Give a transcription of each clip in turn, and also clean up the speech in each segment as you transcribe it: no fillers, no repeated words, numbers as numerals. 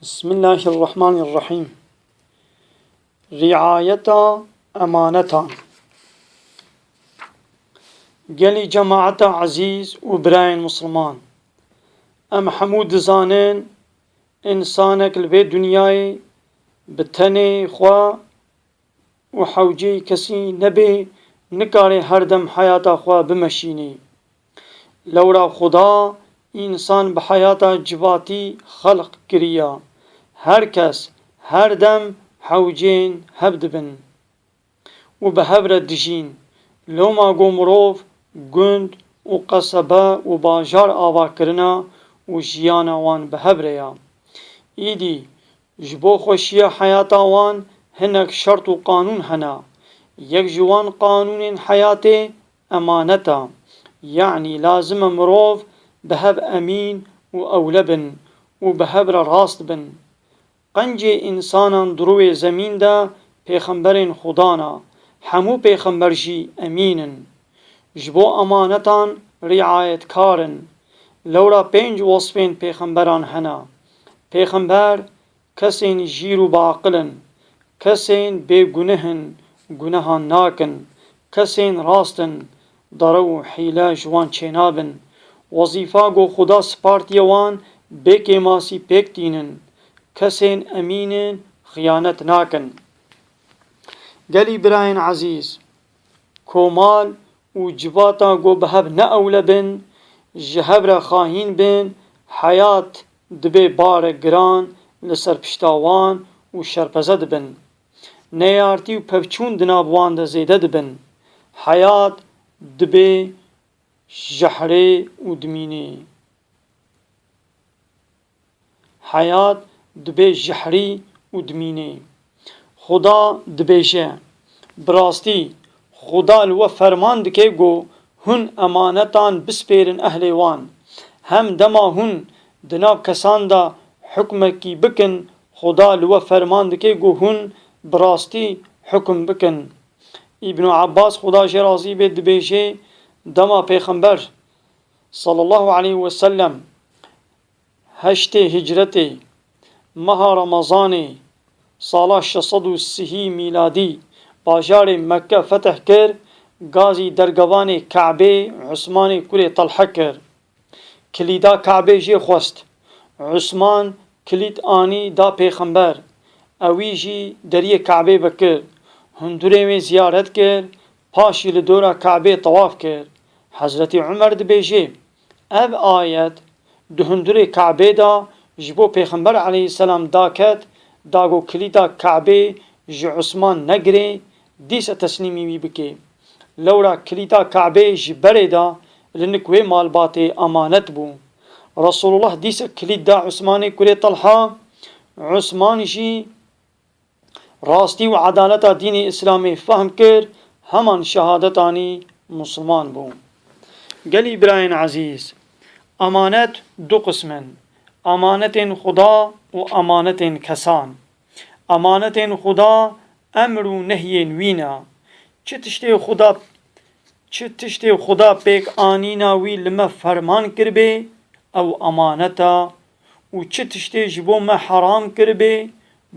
بسم الله الرحمن الرحيم. رعاية أمانة قالي جماعة عزيز وبراين مسلمان أم حمود زانين إنسانك البي دنياي بتني خوا وحوجي كسي نبي نكاري هردم حياة خوا بمشيني لورا خدا إنسان بحياة جباتي خلق كريا هر کس هر دم حوجين هبدبن و بهبر دجين لوما گومروف گند و قصبه و باجار آوا کرنا و جیانا وان بهبریا ایدی جبو خوشی حیاتا وان هنک شرط و قانون هنا یک جوان قانون حیات امانتا يعني لازم مروف بهب امين و اولبن و بهبر راست بن قنج انسانان دروی زمین دا پیغمبرین خدانا همو پیغمبر جی امینن جبو امانتان رعایت کارن لورا 5 وصفین پیغمبران هنا پیغمبر کسین جیرو باقلن کسین بی گنهن گنهان ناکن کسین راستن درو حیله جوان چینابن وظیفه گو خدا سپارتیوان بکی ماسی پیکتینن کسین امینن خیانت ناکن گلی براین عزیز کومال و جباتا گو بهب ناوله بن جهبر خاهین بن حیات دبی بار گران لسر پشتاوان و شرپزد بن نیارتی و پفچون دنابوان ده زیده بن حیات دبی جحره و دمینه حیات دبی جحری و دمینه خدا دبیشه براستی خدا لو فرمان دکه گو هن امانتان بسپیرن اهل وان هم دما هن دناب کسان دا حکم کی بکن خدا لو فرمان دکه گو هن براستی حکم بکن ابن عباس خدا شرازی به دبیشه دما پیغمبر صلی الله علیه وسلم 8 هجرتی ماه رمضان سال 630 میلادی باجار مکه فتح کر گازی درگوان کعبه عثمان کوری طلحه کر کلیدا کعبه جی خواست عثمان کلید آنی دا پیغمبر اوی جی دری کعبه بکر هندوره می زیارت کر پاشی لدورا کعبه طواف کر حضرت عمر دبیجی اب آیت دهندوره کعبه دا جبو پیغمبر علیه السلام دا کت داگو کلیدا کعبه جی عثمان نگره دیس تسلیمی بی بکی لورا کلیدا کعبه جی بره دا لنکوی مالبات امانت بو رسول الله دیس کلیدا عثمان کوری طلحه عثمان جی راستی و عدالت دین اسلامی فهم کر همان شهادتانی مسلمان بو گلی براین عزیز امانت دو قسمن امانت خدا و امانت کسان امانت خدا امر و نهی وینا چه تشتی خدا پیک آنینا وی لما فرمان کربه او امانتا و چه تشتی جبو ما حرام کربه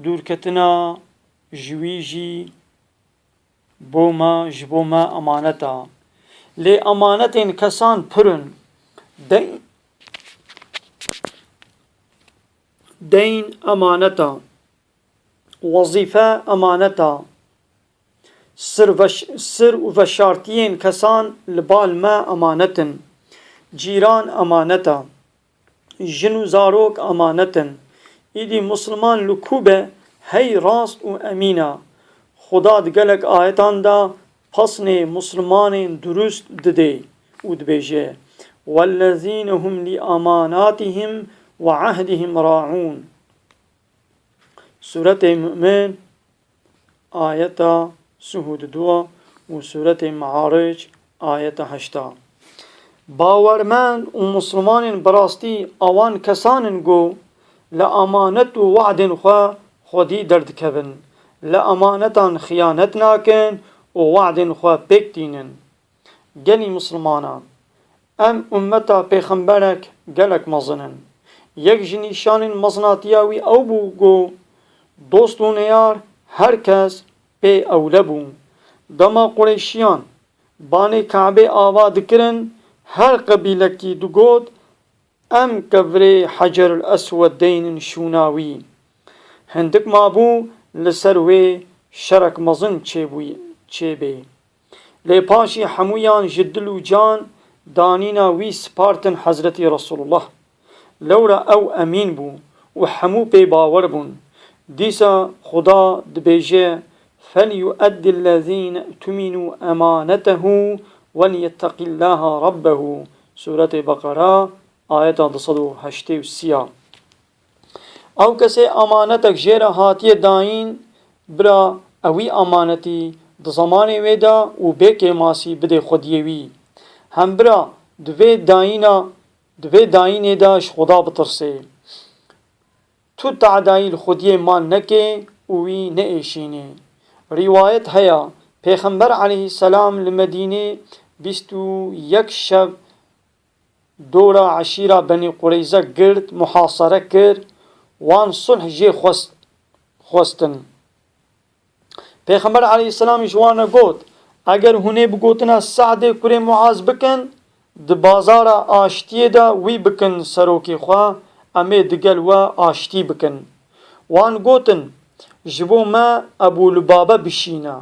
دورکتنا جویجی بوما جبوما امانتا لی امانت کسان پرن دین امانتا وظیفه امانتا سر و شارتین کسان لبال ما امانتن جیران امانتا جنو زاروک امانتن ایدی مسلمان لکوبه هی راست و امینه خدا دگلک آیتان دا پسن مسلمان درست دده و دبیجه والذین هم لأماناتهم وعهدهم راعون سورة مؤمن آیتا سهود 2 و سورة معارج آیتا 8 باورمند و مسلمان براستی اوان کسانن گو لأمانت و وعد خودی درد کبن لأمانتان خیانت ناکن و وعد خواه بکتینن گلی مسلمانان ام امتا پیغمبرک گلک مزنن یەک ji nîşanên mezanatiya wî ew bû got dost û neyar her kes pê ewle bû. Dema Qureyşiyan banê Kaebê ava dikirin, her qebîlekî digot em kevirê Hecerul Eswed deynin şûna wî. Hindik mabû li ser wê şerek mezin çêbê. Lê paşî hemûyan ji dil û can danîna wî spartin Hezretî Resulullah. Lewra ew emîn bû û hemû pê bawer bûn. Dîsa Xuda dibêje فَلْيُؤَدِّ الَّذ۪ينَ اُتْمِنُوا اَمَانَتَهُ وَلْيَتَّقِ اللّٰهَ رَبَّهُ Sûret-i Bakara ayeta 283. Ew kesê amanetek jê re hatiye dayîn bira ewî amanetî di zamanê wê de û bêkê masî bide xwediyê wî. Hem bira di vê dayînê de ji Xuda bitirsê. Tu teedayî li xwediyê mal neke û wî neêşîne. Rîwayet heye Pêxember aleyhisselam li Medînê 21 şev dora eşîra Benî Qureyze girt muhasere kir, wan sulh jê xwestin. Pêxember aleyhisselam ji wan re got eger hûnê bi gotina Saedê kurê Muaz bikin, di bazara aştiyê de wî bikin serokê xwe, em ê digel we aştî bikin. Wan gotin ji bo me Ebu Lübabe bişîne.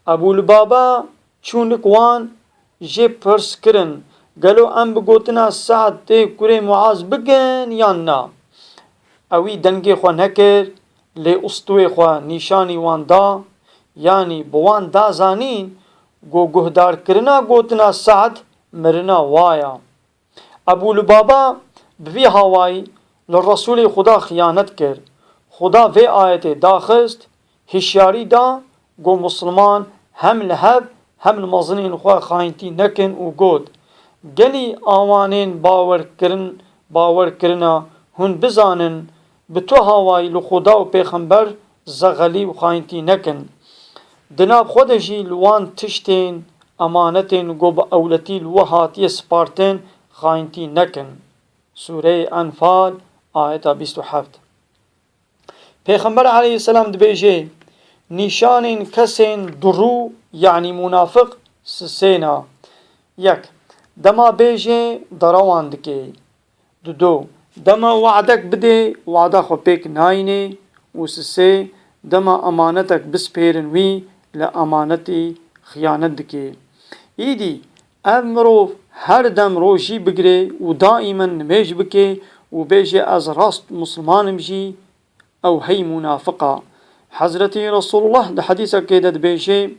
Ebu Lübabe çûnik wan jê pirs kirin gelo em bi gotina Saed tê kurê Muaz bikin yan na. Ewî dengê xwe nekir, lê ustûyê xwe nîşanî wan da, yanî bi wan da zanîn guhdarkirina gotina Saed mirina waya. Ebu Lübabe bi vî hawayî li Resûlê Xuda xıyanet kir. Xuda vê ayetê daxist, hişyarî da got Müslüman hem li hev hem li mezinên xwe xayintî nekin û got gelî awanên bawerkirina hûn bizanin bi tu hawayî li Xuda û Pêxember zexelî û xayintî nekin. Di nav xwe de jî li wan tiştên emanetên got bi ewletî li we hatiye spartin xayintî nekin. Sûre-i Enfal ayeta 27. Pêxember aleyhisselam dibêje nîşanên kesên durû yanî munafık sisêna. Yek, dema bêje dera wan dike. Du, dema wa'dek bide wa'da xwe pêk nayîne û sisê, dema amanetek bispêrin wî li amanetê xıyanet dike. Îdî ev mirov her dem rojî bigire û daîmen nimêj bike û bêje ez rast Müslümanim jî, ew hey munafıqa. Hazretî Resulullah di hedîsekê de dibêje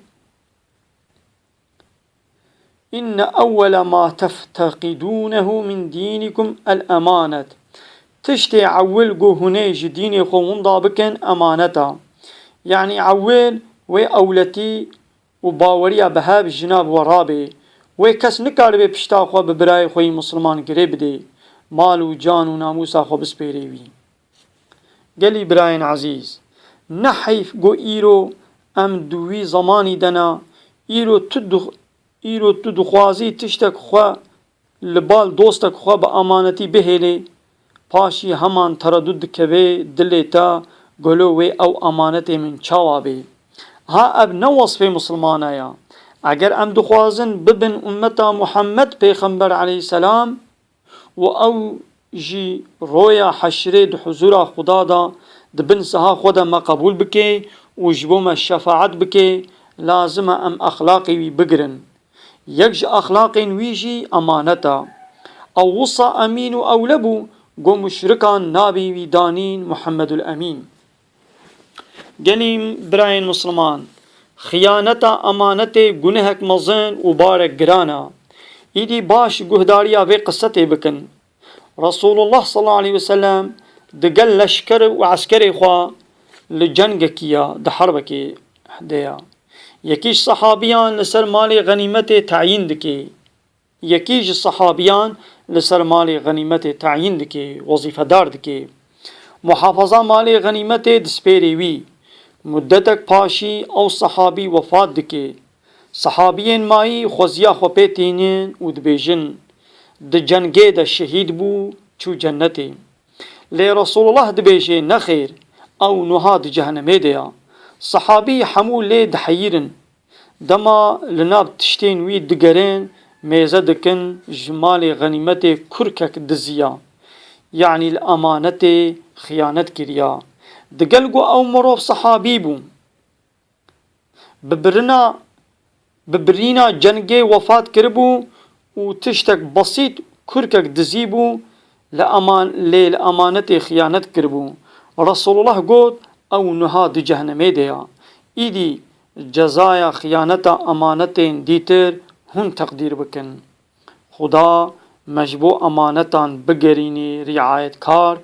İnne evvele ma tefteqidûnehu min dînikum el emanet. Tiştê ewil got hûnê ji dînê xwe winda bikin emaneta. Yani ewil wê ewletî û baweriya bihev jina bi we rabê. Wê kes nikaribe pişta xwe bi birayê xwe Müslüman girê bide. Mal û can û namûsa xwe bispêre wî. Gelî birayên ezîz, ne heyf got îro em di wî zamanî de ne îro tu dixwazî tiştek xwe li bal dostek xwe bi amanetî bihêlê, paşî heman tereddûd dikeve dilê te gelo wê ew amanetê min çawa bê. Ha ev ne wasfê Müslümana ye. Eger em dixwazin bibin ummeta Muhammed Pêxember aleyhisselam û ew jî roya heşrê di huzûra Xuda da dibin siha xwe de me qebûl bike û ji bo me şefaet bike, lazim e em exlaqê wî bigirin. Yek ji exlaqên wî jî emaneta. Ew wisa emîn û ewle bû got müşrikan nabê wî danîn Muhammedul Emîn. Gelîm birayên Müslüman, xıyaneta emanetê gunehek mezin û barek giran e. Îdî baş guhdariya vê qissetê bikin. Resulullah sallallahu aleyhi ve sellem di gel leşker û eskerê xwe li cengekî ya di herbekê de ya. Yekî ji sahabiyan li ser malê ganîmetê teyîn dike. Yekî ji sahabiyan li ser malê ganîmetê teyîn dike, wezîfedar dike. Muhafaza malê ganîmetê dispêrê wî. Muddetek paşî ew sahabî wefat dike. Sahabiyên mayî xweziya xwe pê tînin û dibêjin di cengê de şehîd bû çû cennetê. لێ رسول الله دبێژێ نەخێر ئەو نوها دی جەهەنەمێ دەیە. سەحابی هەموو لێ دحەیرن دەما لەناو تشتێن وی دگەرێن مێزە دکن ji malê غەنیمەتê kurkek diziya یعنی ئەمانەتê خیانەت kiriya. Digel got ew mirov sehabî bû bibirîna cengê wefat kiribû û tiştek besît kurkek dizîbû lê li emanetê xiyanet kiribû. Resulullah got ew niha di cehennemê de ya. Îdî cezaya xiyaneta emanetên dîtir hûn teqdîr bikin. Xuda me ji bo emanetan bigerînê riayetkar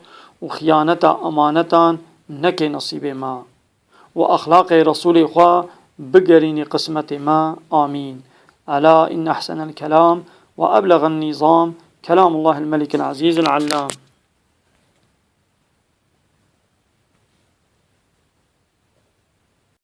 û xiyaneta emanetan neke nasîbê me û axlaqê Resulê xwe bigerînê qismetê me. Amîn. Ela inne ehsenel kelam ve eblegan nizam kelamullahil melikil azîzil allam.